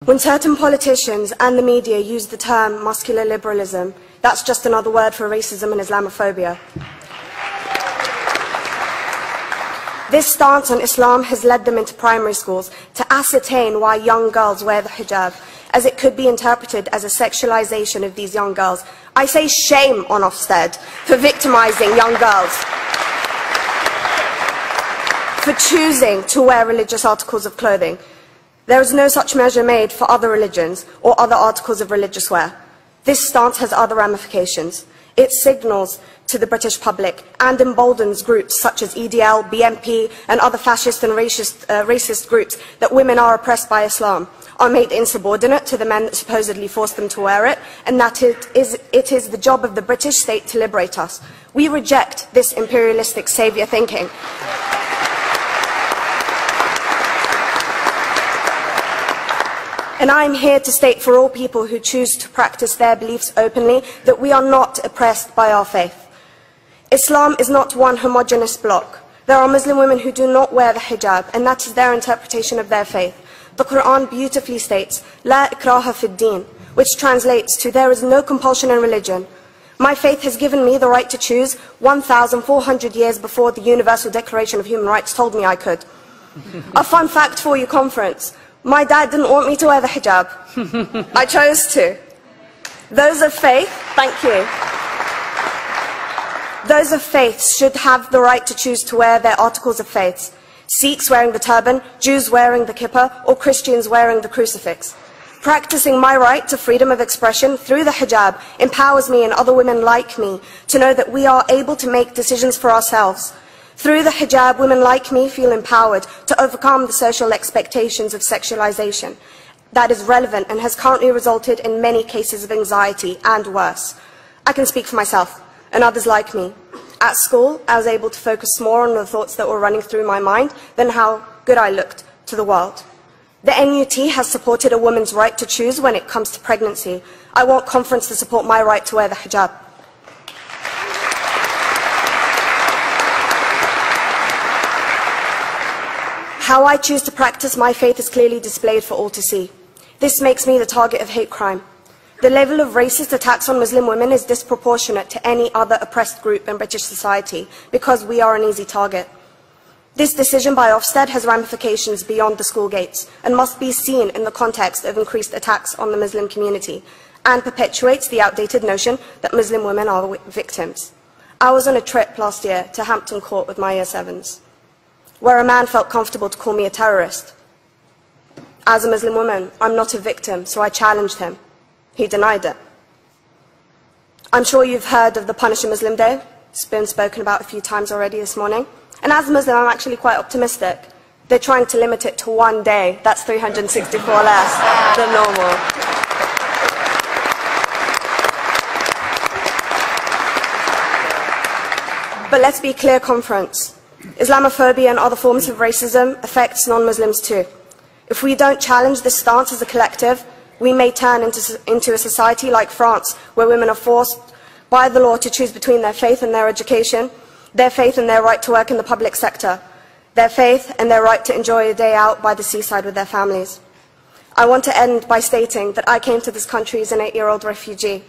When certain politicians and the media use the term muscular liberalism, that's just another word for racism and Islamophobia. This stance on Islam has led them into primary schools to ascertain why young girls wear the hijab, as it could be interpreted as a sexualization of these young girls. I say shame on Ofsted for victimizing young girls, for choosing to wear religious articles of clothing. There is no such measure made for other religions or other articles of religious wear. This stance has other ramifications. It signals to the British public and emboldens groups such as EDL, BNP and other fascist and racist groups that women are oppressed by Islam, are made insubordinate to the men that supposedly forced them to wear it, and that it is the job of the British state to liberate us. We reject this imperialistic saviour thinking. And I am here to state for all people who choose to practice their beliefs openly that we are not oppressed by our faith. Islam is not one homogeneous block. There are Muslim women who do not wear the hijab, and that is their interpretation of their faith. The Quran beautifully states, "La ikraha fid din," which translates to, "There is no compulsion in religion." My faith has given me the right to choose 1,400 years before the Universal Declaration of Human Rights told me I could. A fun fact for you, conference. My dad didn't want me to wear the hijab. I chose to. Those of faith, thank you. Those of faith should have the right to choose to wear their articles of faith. Sikhs wearing the turban, Jews wearing the kippah, or Christians wearing the crucifix. Practicing my right to freedom of expression through the hijab empowers me and other women like me to know that we are able to make decisions for ourselves. Through the hijab, women like me feel empowered to overcome the social expectations of sexualization that is relevant and has currently resulted in many cases of anxiety and worse. I can speak for myself and others like me. At school, I was able to focus more on the thoughts that were running through my mind than how good I looked to the world. The NUT has supported a woman's right to choose when it comes to pregnancy. I want conference to support my right to wear the hijab. How I choose to practice my faith is clearly displayed for all to see. This makes me the target of hate crime. The level of racist attacks on Muslim women is disproportionate to any other oppressed group in British society because we are an easy target. This decision by Ofsted has ramifications beyond the school gates and must be seen in the context of increased attacks on the Muslim community and perpetuates the outdated notion that Muslim women are victims. I was on a trip last year to Hampton Court with my Year 7s, where a man felt comfortable to call me a terrorist. As a Muslim woman, I'm not a victim, so I challenged him. He denied it. I'm sure you've heard of the Punish a Muslim Day. It's been spoken about a few times already this morning. And as a Muslim, I'm actually quite optimistic. They're trying to limit it to one day. That's 364 less than normal. But let's be clear, conference. Islamophobia and other forms of racism affects non-Muslims too. If we don't challenge this stance as a collective, we may turn into a society like France, where women are forced by the law to choose between their faith and their education, their faith and their right to work in the public sector, their faith and their right to enjoy a day out by the seaside with their families. I want to end by stating that I came to this country as an 8-year-old refugee.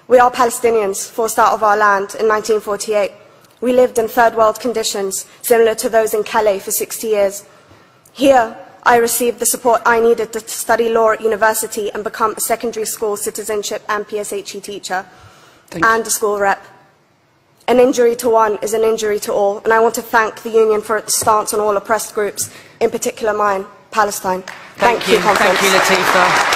We are Palestinians, forced out of our land in 1948. We lived in third world conditions, similar to those in Calais for 60 years. Here, I received the support I needed to study law at university and become a secondary school citizenship and PSHE teacher and a school rep. An injury to one is an injury to all, and I want to thank the Union for its stance on all oppressed groups, in particular mine, Palestine. Thank you, Latifah.